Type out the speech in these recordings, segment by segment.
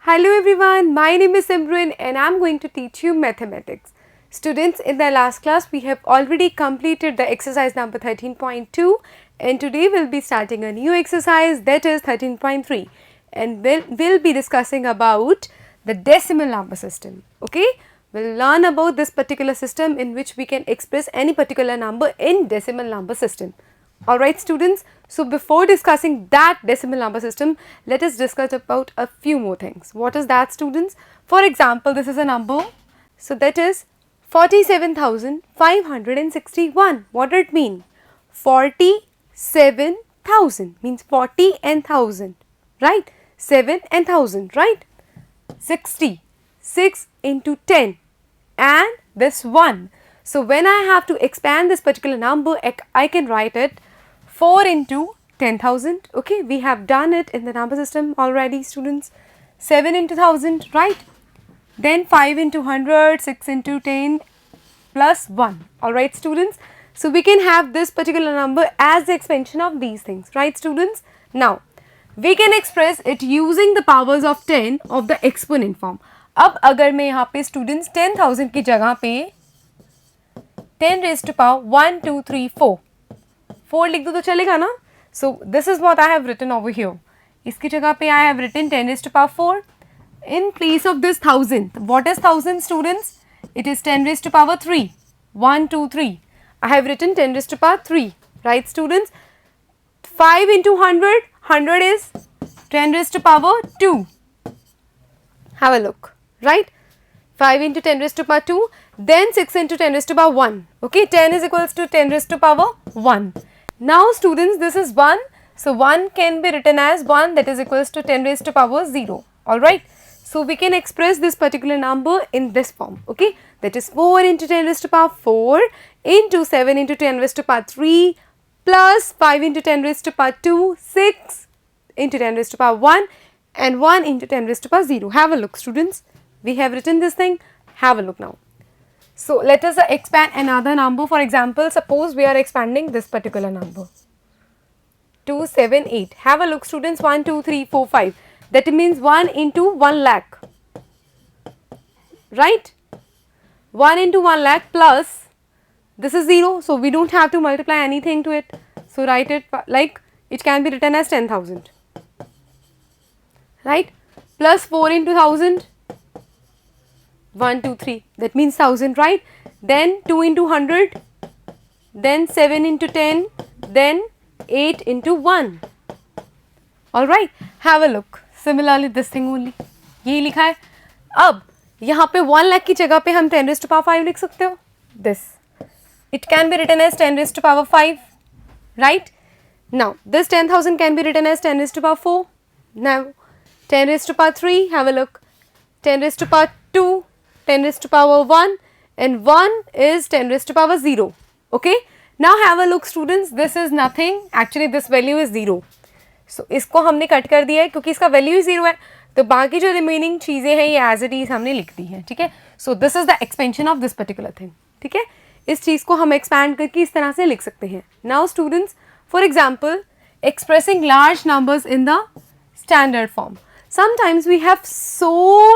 Hello everyone, my name is Simran and I am going to teach you mathematics. Students, in the last class we have already completed the exercise number 13.2 and today we will be starting a new exercise, that is 13.3, and we'll be discussing about the decimal number system. Okay, we'll learn about this particular system in which we can express any particular number in decimal number system. Alright students, so before discussing that decimal number system, let us discuss about a few more things. What is that students? For example, this is a number, so that is 47,561. What did it mean? 47,000 means 40 and 1000, right? 7 and 1000, right? 60, 6 into 10 and this 1. So when I have to expand this particular number, I can write it 4 into 10,000. Okay, we have done it in the number system already students. 7 into 1000, right? Then 5 into 100, 6 into 10 plus 1. Alright students. So we can have this particular number as the expansion of these things, right students? Now, we can express it using the powers of 10 of the exponent form. अब अगर मैं यहाँ पे students 10,000 की जगह पे 10 raised to power 1, 2, 3, 4 लिख दो तो चलेगा ना? So this is what I have written over here. इसकी जगह पे I have written 10 raised to power 4. In place of this 1000, what is 1000 students? It is 10 raised to power 3. 1, 2, 3. I have written 10 raised to power 3. Right students? 5 into 100, 100 is 10 raised to power 2. Have a look. Right? 5 into 10 raised to power 2. Then 6 into 10 raised to power 1. Okay, 10 is equals to 10 raised to power 1. Now students, this is 1. So 1 can be written as 1, that is equals to 10 raised to power 0. Alright. So we can express this particular number in this form. Okay. That is 4 into 10 raised to power 4 into 7 into 10 raised to power 3 plus 5 into 10 raised to power 2, 6 into 10 raised to power 1 and 1 into 10 raised to power 0. Have a look students. We have written this thing. Have a look now. So let us expand another number. For example, suppose we are expanding this particular number 278. Have a look students. 1, 2, 3, 4, 5. That means 1 into 1 lakh. Right? 1 into 1 lakh plus this is 0. So we don't have to multiply anything to it. So write it like it can be written as 10,000. Right? Plus 4 into 1000. 1, 2, 3, that means 1000, right? Then 2 into 100, then 7 into 10, then 8 into 1. Alright, have a look. Similarly, this thing only. यही लिखा है. अब यहाँ पे 1 lakh की जगह पे हम 10 raised to power 5 लिख सकते हो. This. It can be written as 10 raised to power 5, right? Now, this 10,000 can be written as 10 raised to power 4. Now, 10 raised to power 3, have a look. 10 raised to power 2. 10 raised to power 1 and 1 is 10 raised to power 0. Okay. Now have a look students, this is nothing, actually this value is 0. So इसको हमने cut कर दिया है क्योंकि इसका value 0 है, तो बाकी जो रिमेनिंग चीज़ें हैं ये एज इट इज हमने लिख दी है. ठीक है. So this is the expansion of this particular thing. ठीक है. इस चीज़ को हम एक्सपैंड करके इस तरह से लिख सकते हैं. Now students, for example expressing large numbers in the standard form. Sometimes we have so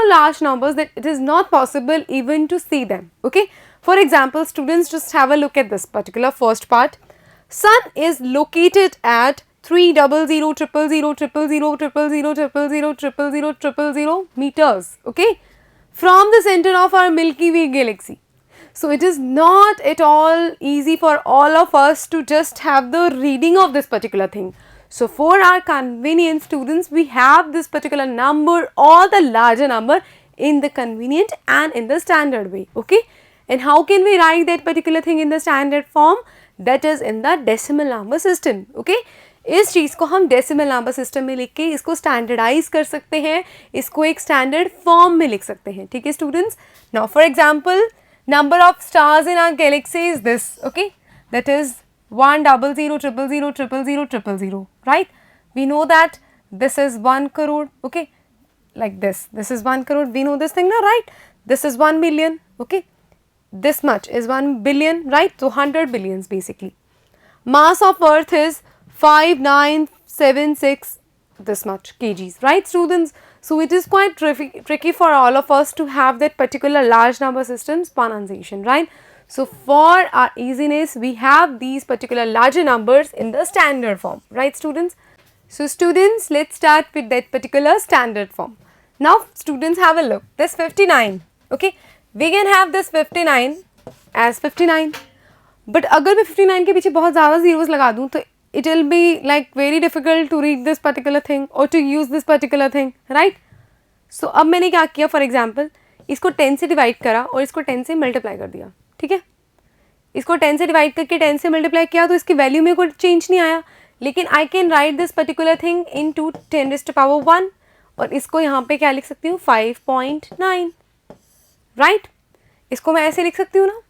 large numbers that it is not possible even to see them. Okay. For example, students, just have a look at this particular first part. Sun is located at 300,000,000,000,000,000,000,000,000,000 meters. Okay. From the center of our Milky Way galaxy. So it is not at all easy for all of us to just have the reading of this particular thing. So for our convenience students, we have this particular number or the larger number in the convenient and in the standard way. Okay. And how can we write that particular thing in the standard form? That is in the decimal number system. Okay. इस चीज़ को हम decimal number system में लिख के इसको standardize कर सकते हैं, इसको एक standard form में लिख सकते हैं. ठीक है students. Now for example, number of stars in our galaxy is this. Okay. That is 100,000,000,000,000,000,000, right? We know that this is 1 crore, okay, like this. This is 1 crore. We know this thing now, right? This is 1 million, okay. This much is 1 billion, right? So 100 billions basically. Mass of Earth is 5976 this much kgs, right students? So it is quite tricky for all of us to have that particular large number systems pronunciation, right? So for our easiness, we have these particular larger numbers in the standard form, right students? So students, let's start with that particular standard form. Now students, have a look, this 59, okay, we can have this 59 as 59, but अगर मैं 59 के पीछे बहुत ज़्यादा zeros लगा दूँ तो it will be like very difficult to read this particular thing or to use this particular thing, right? So अब मैंने क्या किया, for example इसको 10 से डिवाइड करा और इसको 10 से मल्टीप्लाई कर दिया, ठीक है, इसको 10 से डिवाइड करके 10 से मल्टीप्लाई किया तो इसकी वैल्यू में कोई चेंज नहीं आया, लेकिन I can write this particular thing into 10⁻1 और इसको यहाँ पे क्या लिख सकती हूँ 5.9, राइट? इसको मैं ऐसे लिख सकती हूँ ना,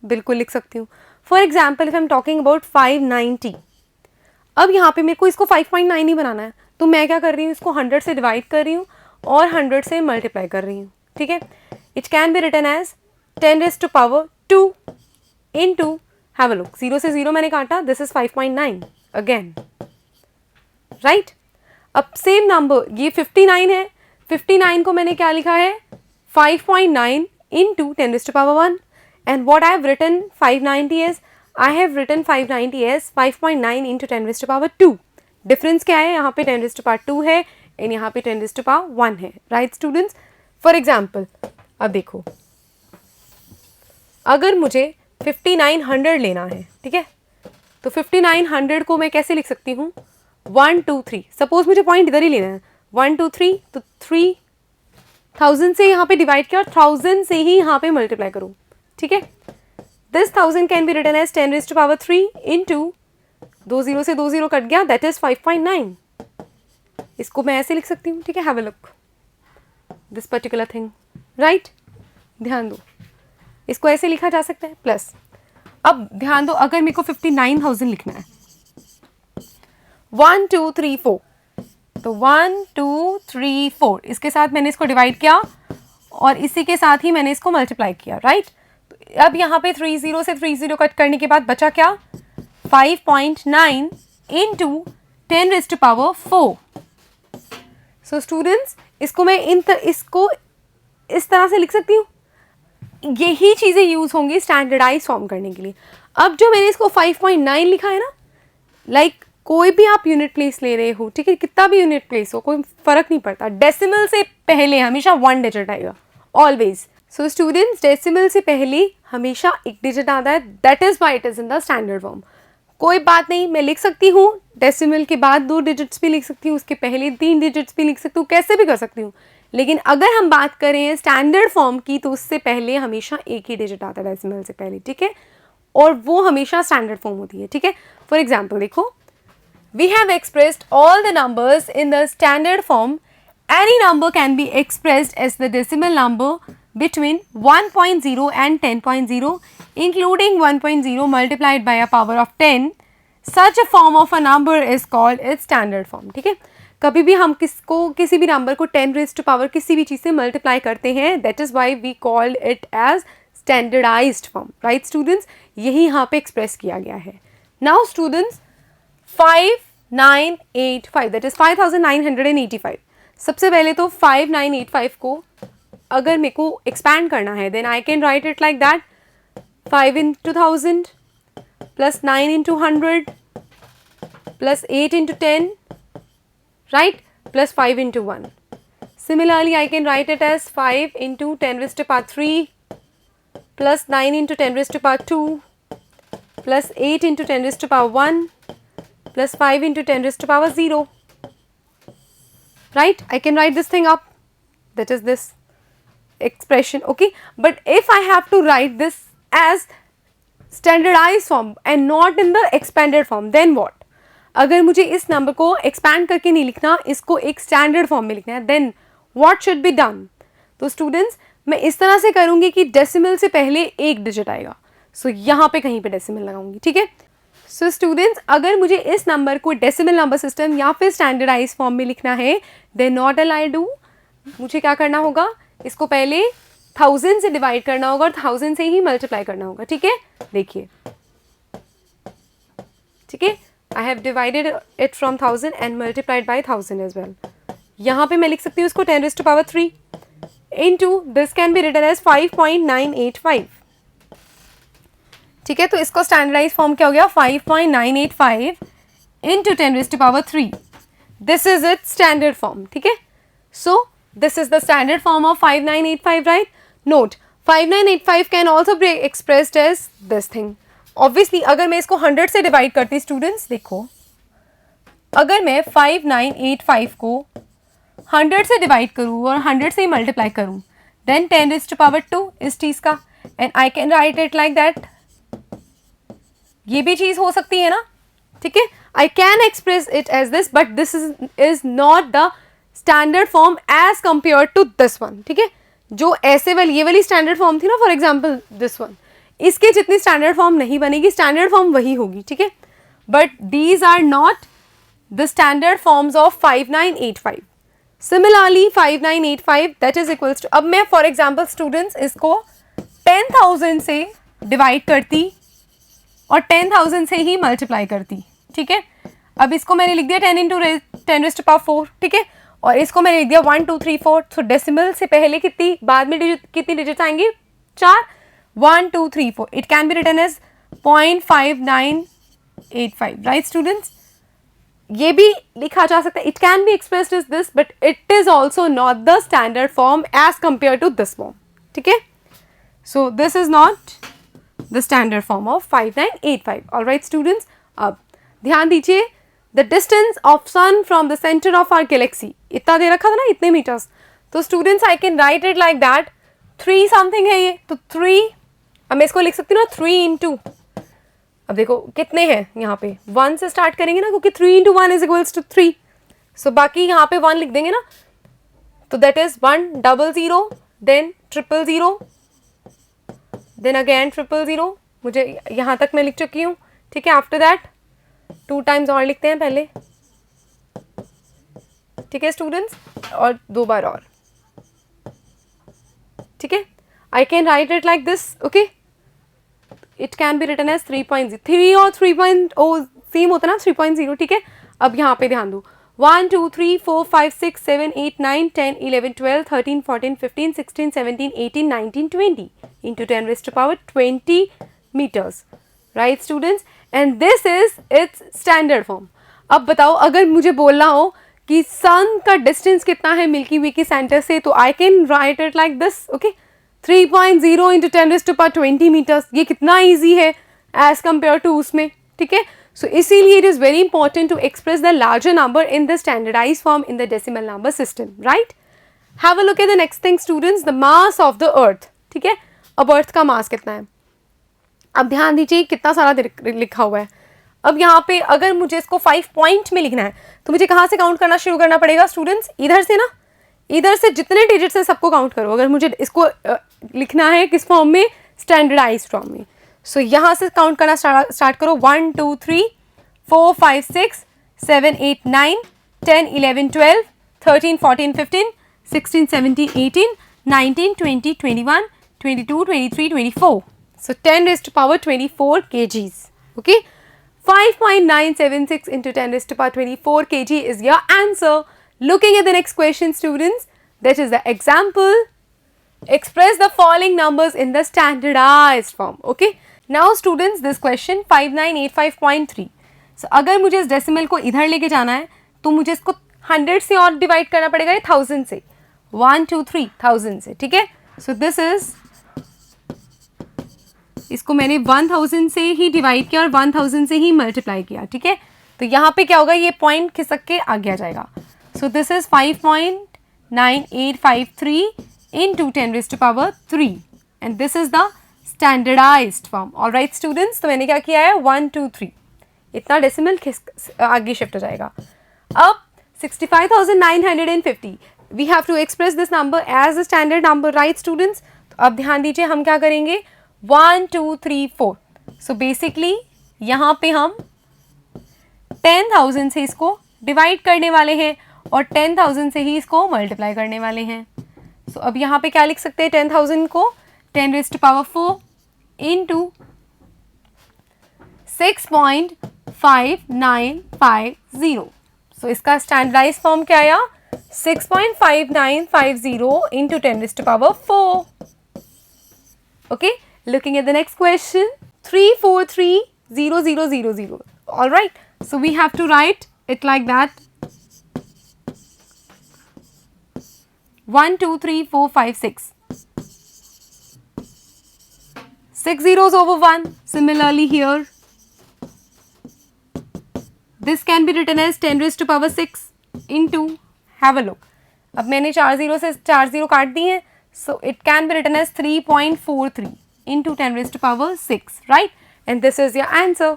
बिल्कुल लिख सकती हूँ. For example if I am talking about 590, अब यहाँ पे मेरे को इसको 5.9 ही बनाना है, तो मैं क्या कर रही हूँ, इसको 100 से डिवाइड कर रही हूँ और 100 से मल्टीप्लाई कर रही हूँ, ठीक है. It can be written as 10⁻2 into, have a look, 0 से 0 मैंने काटा, दिस इज 5.9 अगेन, राइट. अब सेम नंबर ये 59 है, 59 को मैंने क्या लिखा है 5.9 into 10⁻1 and what I have written 590 as, I have written 590 as 5.9 into 10⁻2. Difference क्या है, यहाँ पे 10⁻2 है एंड यहाँ पे 10⁻1 है, राइट स्टूडेंट्स. फॉर एग्जाम्पल अब देखो, अगर मुझे 5900 लेना है, ठीक है, तो 5900 को मैं कैसे लिख सकती हूँ 1 2 3, सपोज मुझे पॉइंट इधर ही लेना है 1 2 3, तो 3000 से यहाँ पे डिवाइड किया और 1000 से ही यहाँ पे मल्टीप्लाई करूँ, ठीक है. This 1000 can be written as 10⁻3 into 2 0 से 2 0 कट गया, दैट इज 5.9. इसको मैं ऐसे लिख सकती हूँ, ठीक है, have a look this particular thing, right. ध्यान दो, इसको ऐसे लिखा जा सकता है प्लस. अब ध्यान दो, अगर मेरे को 59,000 लिखना है 1 2 3 4, तो 1 2 3 4 इसके साथ मैंने इसको डिवाइड किया और इसी के साथ ही मैंने इसको मल्टीप्लाई किया, राइट. अब यहाँ पे 30 से 30 कट करने के बाद बचा क्या 5.9 इंटू 10⁻4. सो स्टूडेंट्स, इसको मैं इसको इस तरह से लिख सकती हूँ. यही चीज़ें यूज़ होंगी स्टैंडर्डाइज फॉर्म करने के लिए. अब जो मैंने इसको 5.9 लिखा है ना, लाइक कोई भी आप यूनिट प्लेस ले रहे हो, ठीक है, कितना भी यूनिट प्लेस हो कोई फर्क नहीं पड़ता, डेसिमल से पहले हमेशा 1 डिजिट आएगा ऑलवेज. सो स्टूडेंट्स, डेसिमल से पहले हमेशा एक डिजिट आता है, that is why it is in the standard form. कोई बात नहीं, मैं लिख सकती हूँ डेसिमल के बाद 2 डिजिट्स भी लिख सकती हूँ, उसके पहले 3 डिजिट्स भी लिख सकती हूँ, कैसे भी कर सकती हूँ. लेकिन अगर हम बात करें स्टैंडर्ड फॉर्म की तो उससे पहले हमेशा एक ही डिजिट आता है डेसिमल से पहले, ठीक है, और वो हमेशा स्टैंडर्ड फॉर्म होती है, ठीक है. फॉर एग्जाम्पल देखो, we have expressed all the numbers in the standard form. Any number can be expressed as the decimal number between 1.0 and 10.0, including 1.0 multiplied by a power of 10. Such a form of a number is called its standard form. ठीक है, कभी भी हम किसी भी number को 10 raised to power किसी भी चीज़ से मल्टीप्लाई करते हैं, that is why we call it as standardized form, right students. यही यहाँ पे एक्सप्रेस किया गया है. Now students, 5985, that is 5985. सबसे पहले तो 5985 को अगर मेरे को एक्सपैंड करना है, then I can write it like that, 5 into 1000 plus 9 into 100 plus 8 into 10, right, plus 5 into 1. Similarly, I can write it as 5 into 10⁻³ plus 9 into 10⁻² plus 8 into 10⁻1 plus 5 into 10⁻0, right. I can write this thing up, that is this expression, okay. But if I have to write this as standardized form and not in the expanded form, then what? अगर मुझे इस number को expand करके नहीं लिखना, इसको एक standard form में लिखना है, then what should be done? तो स्टूडेंट्स, मैं इस तरह से करूँगी कि डेसिमल से पहले एक डिजिट आएगा, सो यहाँ पे कहीं पे डेसिमल लगाऊंगी, ठीक है. सो स्टूडेंट्स, अगर मुझे इस नंबर को डेसिमल नंबर सिस्टम या फिर स्टैंडर्डाइज फॉर्म में लिखना है, then not all I do, मुझे क्या करना होगा, इसको पहले 1000 से डिवाइड करना होगा और 1000 से ही मल्टीप्लाई करना होगा, ठीक है. देखिए, ठीक है, I have divided it from 1000 and multiplied by 1000 as well. यहाँ पे मैं लिख सकती हूँ इसको 10⁻³ into this can be written as 5.985. ठीक है, तो इसको स्टैंडर्डाइज फॉर्म क्या हो गया 5.985 into 10⁻³. This is it standard form. ठीक है, so this is the standard form of 5985, right. Note 5985 can also be expressed as this thing. Obviously अगर मैं इसको 100 से डिवाइड करती, स्टूडेंट्स देखो, अगर मैं 5985 को 100 से डिवाइड करूँ और 100 से ही मल्टीप्लाई करूँ, देन 10⁻² इस चीज़ का, and I can write it like that. ये भी चीज़ हो सकती है ना. ठीक है, I can express it as this, but this is not the standard form as compare to this one. ठीक है, जो ऐसे वाली ये वाली स्टैंडर्ड फॉर्म थी ना, फॉर एग्जाम्पल दिस वन, इसके जितनी स्टैंडर्ड फॉर्म नहीं बनेगी, स्टैंडर्ड फॉर्म वही होगी. ठीक है, but these are not the standard forms of 5985. Similarly 5985 that is equals to, अब मैं फॉर एग्जाम्पल स्टूडेंट्स इसको 10,000 से डिवाइड करती और 10,000 से ही मल्टीप्लाई करती. ठीक है, अब इसको मैंने लिख दिया 10 इंटू 10⁻⁴. ठीक है, और इसको मैंने लिख दिया 1 2 3 4. तो डेसिमल से पहले कितनी, बाद में कितनी डिजिट आएंगी, 4. 1 2 3 4. It can be written as 0.5985, right students. ये भी लिखा जा सकता है, it can be expressed as this, but it is also not the standard form as compare to this form. ठीक है, so this is not the standard form of 5985. Alright students, अब ध्यान दीजिए, the distance of sun from the centre of our galaxy, इतना दे रखा था ना, इतने मीटर्स. तो students I can write it like that, 3 something है ये, तो 3, अब मैं इसको लिख सकती हूँ ना 3 इंटू, अब देखो कितने हैं यहाँ पे, 1 से स्टार्ट करेंगे ना, क्योंकि 3 into 1 is equals to 3. So बाकी यहाँ पे 1 लिख देंगे ना, तो that is 100, then 000, then again 000. मुझे यहाँ तक मैं लिख चुकी हूँ. ठीक है, आफ्टर दैट 2 टाइम्स और लिखते हैं पहले. ठीक है स्टूडेंट्स, और 2 बार और. ठीक है, I can write it like this. Okay, it can be written as 3.0. 3 और 3.0 सेम होता है ना, 3.0. ठीक है, अब यहाँ पे ध्यान दो, 1 2 3 4 5 6 7 8 9 10 11 12 13 14 15 16 17 18 19 20 into 10⁻20 meters, right students, and this is its standard form. अब बताओ, अगर मुझे बोलना हो कि सन का डिस्टेंस कितना है मिल्की वे के सेंटर से, तो आई can write it like this. Okay, 3.0 into 10⁻20 meters. ये कितना ईजी है एज कंपेयर टू उसमें. ठीक है, सो इसीलिए it is very important to express the larger number in the standardize form in the decimal number system, right. Have a look at the next thing students, the mass of the earth. ठीक है, अब अर्थ का मास कितना है, अब ध्यान दीजिए कितना सारा लिखा हुआ है. अब यहाँ पे अगर मुझे इसको 5 पॉइंट में लिखना है, तो मुझे कहाँ से काउंट करना शुरू करना पड़ेगा स्टूडेंट्स, इधर से ना, इधर से जितने डिजिट्स हैं सबको काउंट करो, अगर मुझे इसको लिखना है किस फॉर्म में, स्टैंडर्डाइज फॉर्म में. सो यहाँ से काउंट करना स्टार्ट करो, 1 2 3 4 5 6 7 8 9 10 11 12 13 14 15 16 17 18 19 20 21 22 23 24. So 10⁻24 kgs. Okay, 5.976 into 10⁻24 kg is your answer. Looking at the next question, students, that is the example. Express the following numbers in the standardized form. Okay, now students, this question 5985.3. So अगर मुझे इस decimal को इधर लेके जाना है, तो मुझे इसको 100 से और डिवाइड करना पड़ेगा, या 1000 से, 1 2 3 1000 से. ठीक है, सो दिस इज, इसको मैंने 1000 से ही डिवाइड किया और 1000 से ही मल्टीप्लाई किया. ठीक है, तो यहाँ पे क्या होगा, ये पॉइंट खिसक के आगे आ जाएगा. So this is 5.9853 into 10⁻³ and this is the standardized form. Alright students, तो मैंने क्या किया है, 1 2 3 इतना डेसिमल आगे शिफ्ट हो जाएगा. अब 65,950, we have to express this number as a standard number, right students. तो अब ध्यान दीजिए, हम क्या करेंगे, 1 2 3 4. सो बेसिकली यहाँ पे हम 10,000 से इसको डिवाइड करने वाले हैं और 10,000 से ही इसको मल्टीप्लाई करने वाले हैं. सो अब यहाँ पे क्या लिख सकते हैं, 10,000 को 10⁻4 इंटू 6.5 6.5950. सो इसका स्टैंडर्डाइज फॉर्म क्या आया? 6.5950 into 10 raised to power 4. Okay, looking at the next question, 3430000. All right, so we have to write it like that. 1 2 3 4 5 6. 6 zeros over 1. Similarly here, this can be written as 10 raised to power 6 into, have a look. अब मैंने 4 0 से 4 0 काट दी हैं, so it can be written as 3.43 into 10 raised to power 6, right? And this is your answer.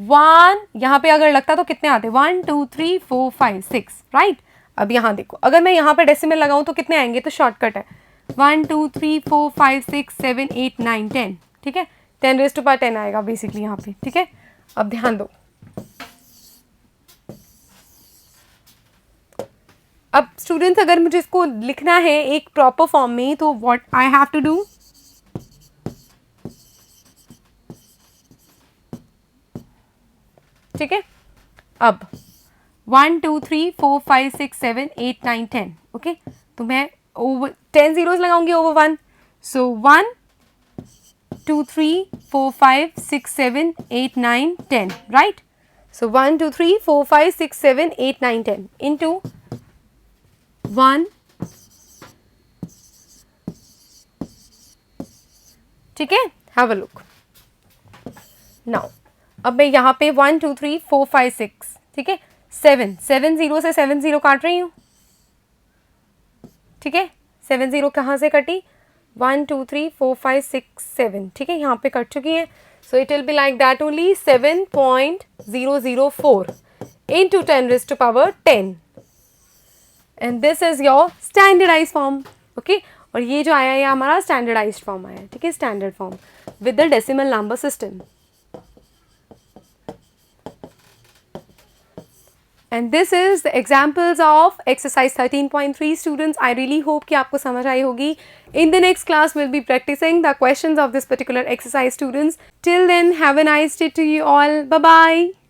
1 यहाँ पे अगर लगता तो कितने आते? 1 2 3 4 5 6, right? अब यहाँ देखो, अगर मैं यहाँ पे डेसिमल लगाऊँ तो कितने आएंगे? तो शॉर्टकट है 1 2 3 4 5 6 7 8 9 10, ठीक है? 10 रेज़ टू पावर 10 आएगा बेसिकली यहाँ पे, ठीक है? अब ध्यान दो, अब स्टूडेंट्स अगर मुझे इसको लिखना है एक प्रॉपर फॉर्म में तो what I have to do, ठीक है? अब 1 2 3 4 5 6 7 8 9 10, ओके? तो मैं ओवर 10 zeros लगाऊंगी ओवर 1, सो 1 2 3 4 5 6 7 8 9 10, राइट? सो 1 2 3 4 5 6 7 8 9 10 into 1, ठीक है? Have a look now. अब मैं यहाँ पे 1 2 3 4 5 6, ठीक है? 7 0 से 7 0 काट रही हूँ, ठीक है? 7 0 कहाँ से कटी? 1 2 3 4 5 6 7, ठीक है? यहाँ पे कट चुकी है, so it will be like that only 7.004 into 10 raised to power 10. And this is your standardize form, okay? और ये जो आया है हमारा स्टैंडर्डाइज फॉर्म आया है, ठीक है? Standard form with the decimal number system. And this is the examples of exercise 13.3. Students, I really hope कि आपको समझ आई होगी. In the next class will be practising the questions of this particular exercise. Students, till then have a nice day to you all. Bye bye.